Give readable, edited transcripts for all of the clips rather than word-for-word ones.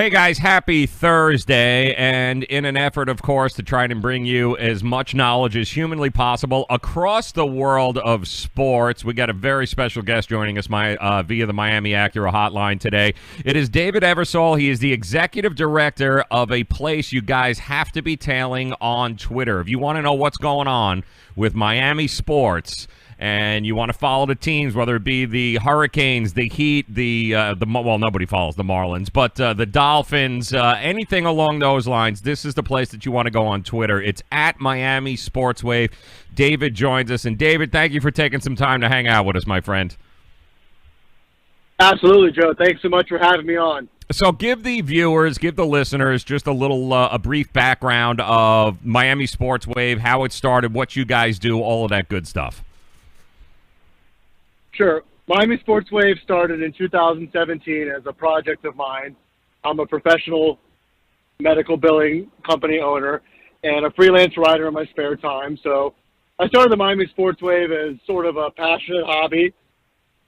Hey guys, happy Thursday, and in an effort, of course, to try and bring you as much knowledge as humanly possible across the world of sports, we got a very special guest joining us via the Miami Acura hotline today. It is David Eversole. He is the executive director of a place you guys have to be tailing on Twitter. If you want to know what's going on with Miami sports, and you want to follow the teams, whether it be the Hurricanes, the Heat, well, nobody follows the Marlins, but the Dolphins, anything along those lines, this is the place that you want to go on Twitter. It's at Miami Sports Wave. David joins us. And David, thank you for taking some time to hang out with us, my friend. Absolutely, Joe. Thanks so much for having me on. So give the viewers, give the listeners just a brief background of Miami Sports Wave, how it started, what you guys do, all of that good stuff. Sure. Miami Sports Wave started in 2017 as a project of mine. I'm a professional medical billing company owner and a freelance writer in my spare time. So I started the Miami Sports Wave as sort of a passionate hobby,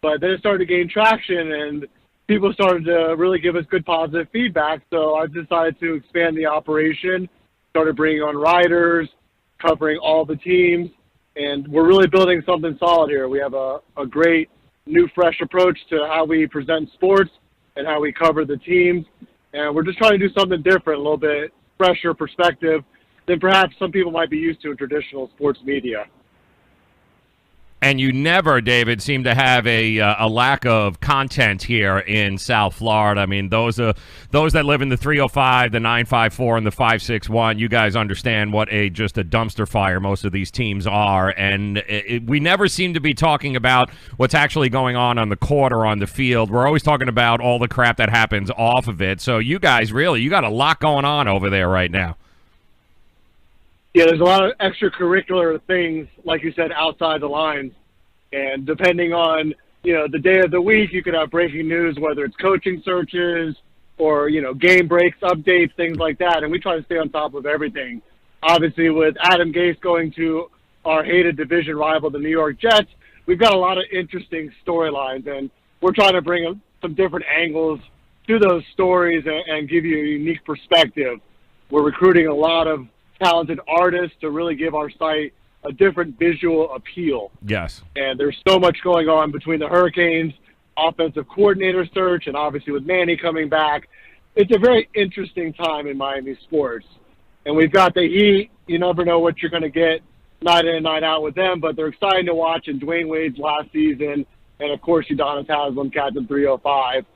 but then it started to gain traction and people started to really give us good positive feedback. So I decided to expand the operation, started bringing on writers, covering all the teams. And we're really building something solid here. We have a great new, fresh approach to how we present sports and how we cover the teams. And we're just trying to do something different, a little bit fresher perspective than perhaps some people might be used to in traditional sports media. And you never, David, seem to have a lack of content here in South Florida. I mean, those that live in the 305, the 954, and the 561, you guys understand what just a dumpster fire most of these teams are. And we never seem to be talking about what's actually going on the court or on the field. We're always talking about all the crap that happens off of it. So you guys you got a lot going on over there right now. Yeah, there's a lot of extracurricular things, like you said, outside the lines. And depending on, the day of the week, you could have breaking news, whether it's coaching searches or, game breaks, updates, things like that. And we try to stay on top of everything. Obviously, with Adam Gase going to our hated division rival, the New York Jets, we've got a lot of interesting storylines. And we're trying to bring some different angles to those stories and give you a unique perspective. We're recruiting a lot of talented artists to really give our site a different visual appeal. Yes. And there's so much going on between the Hurricanes, offensive coordinator search, and obviously with Manny coming back. It's a very interesting time in Miami sports. And we've got the Heat. You never know what you're going to get night in and night out with them, but they're exciting to watch. And Dwayne Wade's last season, and of course Udonis Haslem, Captain 305,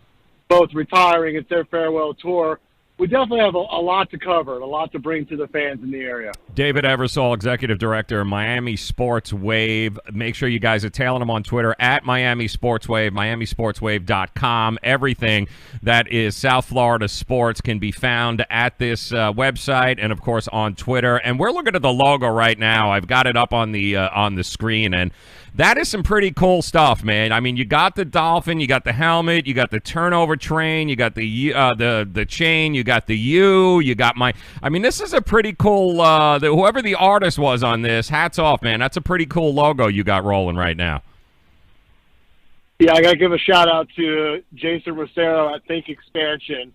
both retiring. It's their farewell tour. We definitely have a lot to cover and a lot to bring to the fans in the area. David Eversole, Executive Director, Miami Sports Wave. Make sure you guys are tailing him on Twitter at Miami Sports Wave, MiamiSportsWave.com. Everything that is South Florida sports can be found at this website and, of course, on Twitter. And we're looking at the logo right now. I've got it up on the screen, and that is some pretty cool stuff, man. I mean, you got the dolphin, you got the helmet, you got the turnover train, you got the chain, you got the U, you got this is a pretty cool, whoever the artist was on this, hats off, man. That's a pretty cool logo you got rolling right now. Yeah, I got to give a shout out to Jason Rosero at Think Expansion,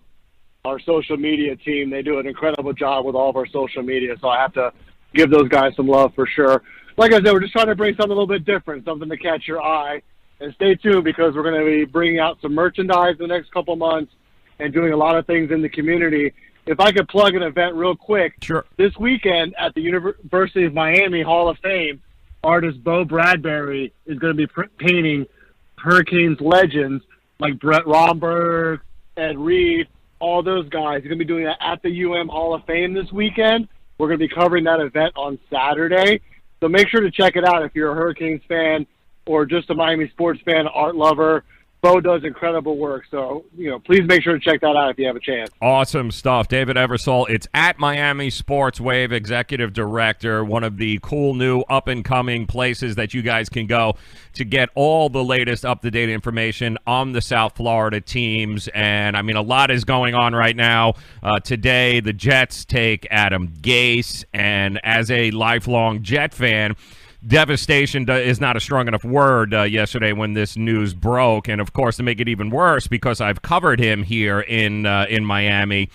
our social media team. They do an incredible job with all of our social media, so I have to give those guys some love for sure. Like I said, we're just trying to bring something a little bit different, something to catch your eye. And stay tuned because we're going to be bringing out some merchandise in the next couple months and doing a lot of things in the community. If I could plug an event real quick. Sure. This weekend at the University of Miami Hall of Fame, artist Bo Bradbury is going to be painting Hurricanes legends like Brett Romberg, Ed Reed, all those guys. He's going to be doing that at the Hall of Fame this weekend. We're going to be covering that event on Saturday. So make sure to check it out if you're a Hurricanes fan or just a Miami sports fan, art lover. Bo does incredible work. So, please make sure to check that out if you have a chance. Awesome stuff. David Eversole. It's at Miami Sports Wave, Executive Director, one of the cool new up-and-coming places that you guys can go to get all the latest up-to-date information on the South Florida teams. And, a lot is going on right now. Today, the Jets take Adam Gase. And as a lifelong Jet fan, devastation is not a strong enough word yesterday when this news broke. And, of course, to make it even worse, because I've covered him here in Miami,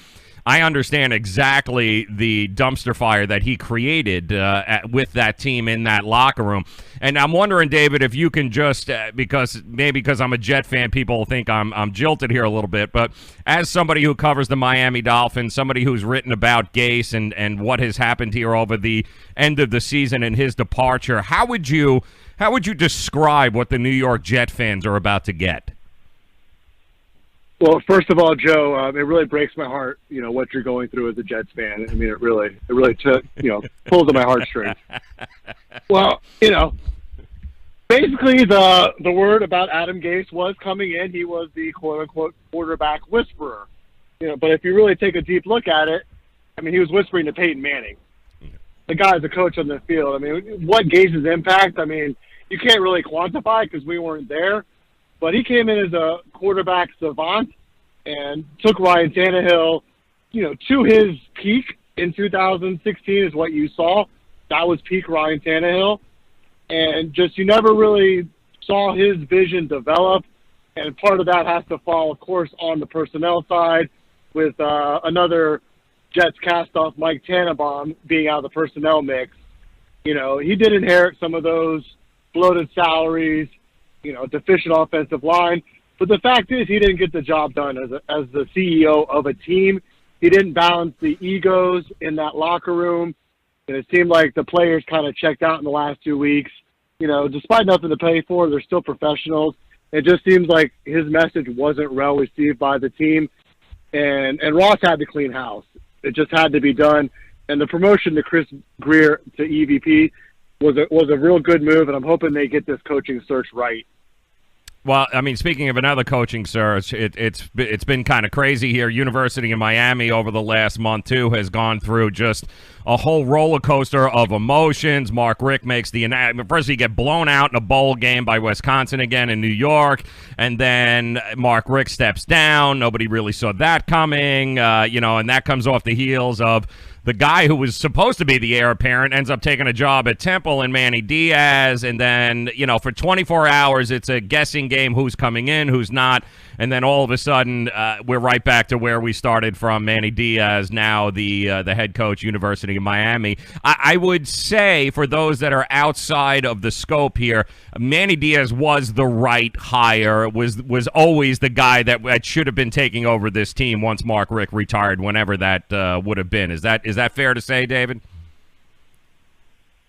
I understand exactly the dumpster fire that he created with that team in that locker room. And I'm wondering, David, if you can just, because I'm a Jet fan, people think I'm jilted here a little bit, but as somebody who covers the Miami Dolphins, somebody who's written about Gase and what has happened here over the end of the season and his departure, how would you describe what the New York Jet fans are about to get? Well, first of all, Joe, it really breaks my heart, what you're going through as a Jets fan. I mean, it really took, pulls at my heartstrings. Well, basically the word about Adam Gase was coming in. He was the quote-unquote quarterback whisperer. But if you really take a deep look at it, I mean, he was whispering to Peyton Manning. The guy's a coach on the field. I mean, what Gase's impact, I mean, you can't really quantify because we weren't there. But he came in as a quarterback savant and took Ryan Tannehill, to his peak in 2016 is what you saw. That was peak Ryan Tannehill. And just you never really saw his vision develop. And part of that has to fall, of course, on the personnel side with another Jets cast-off, Mike Tannenbaum, being out of the personnel mix. He did inherit some of those bloated salaries, deficient offensive line. But the fact is he didn't get the job done as the CEO of a team. He didn't balance the egos in that locker room. And it seemed like the players kind of checked out in the last 2 weeks. Despite nothing to pay for, they're still professionals. It just seems like his message wasn't well received by the team. And Ross had to clean house. It just had to be done. And the promotion to Chris Greer to EVP was a real good move, and I'm hoping they get this coaching search right. Well, I mean, speaking of another coaching search, it's been kind of crazy here. University of Miami over the last month, too, has gone through just a whole roller coaster of emotions. Mark Richt makes first he get blown out in a bowl game by Wisconsin again in New York, and then Mark Richt steps down. Nobody really saw that coming, and that comes off the heels of the guy who was supposed to be the heir apparent ends up taking a job at Temple and Manny Diaz. And then, for 24 hours, it's a guessing game who's coming in, who's not. And then all of a sudden, we're right back to where we started from. Manny Diaz, now the head coach, University of Miami. I would say, for those that are outside of the scope here, Manny Diaz was the right hire, was always the guy that should have been taking over this team once Mark Richt retired, whenever that would have been. Is that fair to say, David?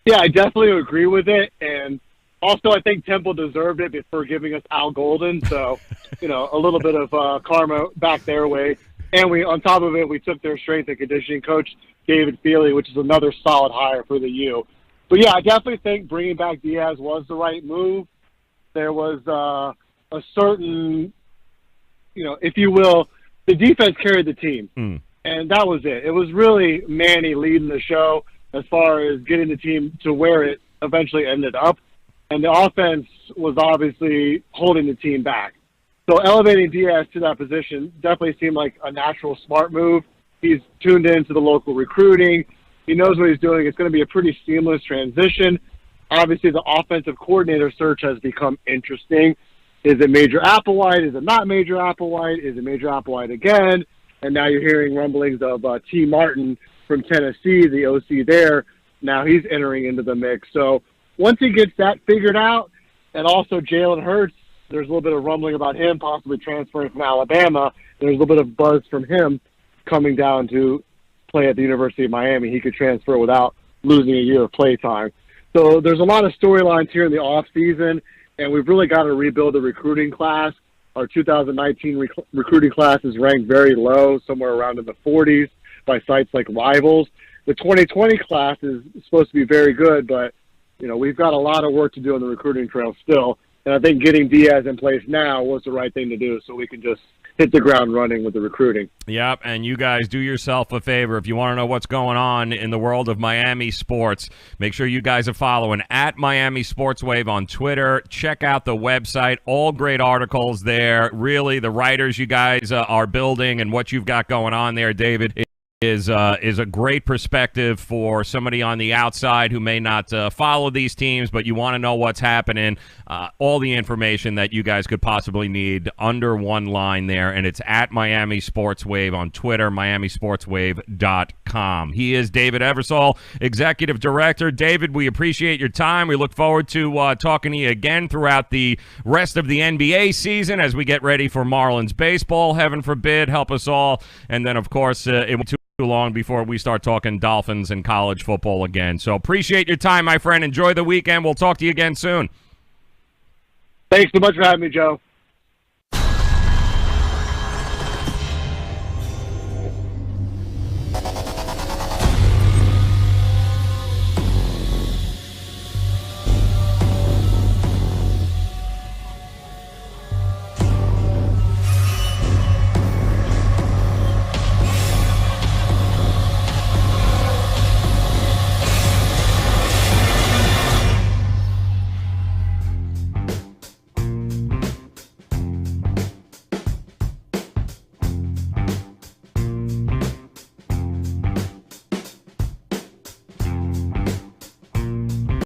Yeah, I definitely agree with it. And also, I think Temple deserved it for giving us Al Golden. So, a little bit of karma back their way. And on top of it, we took their strength and conditioning coach, David Feely, which is another solid hire for the U. But, yeah, I definitely think bringing back Diaz was the right move. There was a certain, if you will, the defense carried the team. And that was it. It was really Manny leading the show as far as getting the team to where it eventually ended up. And the offense was obviously holding the team back. So elevating Diaz to that position definitely seemed like a natural, smart move. He's tuned into the local recruiting. He knows what he's doing. It's going to be a pretty seamless transition. Obviously, the offensive coordinator search has become interesting. Is it Major Applewhite? Is it not Major Applewhite? Is it Major Applewhite again? And now you're hearing rumblings of T. Martin from Tennessee, the OC there. Now he's entering into the mix. So once he gets that figured out, and also Jalen Hurts, there's a little bit of rumbling about him possibly transferring from Alabama. There's a little bit of buzz from him coming down to play at the University of Miami. He could transfer without losing a year of play time. So there's a lot of storylines here in the off season, and we've really got to rebuild the recruiting class. Our 2019 recruiting class is ranked very low, somewhere around in the 40s by sites like Rivals. The 2020 class is supposed to be very good, but we've got a lot of work to do on the recruiting trail still. And I think getting Diaz in place now was the right thing to do, so we can just hit the ground running with the recruiting. Yep, and you guys do yourself a favor. If you want to know what's going on in the world of Miami sports, make sure you guys are following at Miami Sports Wave on Twitter. Check out the website. All great articles there. Really, the writers you guys are building and what you've got going on there, David. is a great perspective for somebody on the outside who may not follow these teams, but you want to know what's happening. All the information that you guys could possibly need under one line there, and it's at Miami Sports Wave on Twitter, miamisportswave.com. He is David Eversole, Executive Director. David, we appreciate your time. We look forward to talking to you again throughout the rest of the NBA season as we get ready for Marlins baseball. Heaven forbid, help us all. And then, of course, it will too long before we start talking Dolphins and college football again. So appreciate your time, my friend. Enjoy the weekend. We'll talk to you again soon. Thanks so much for having me, Joe.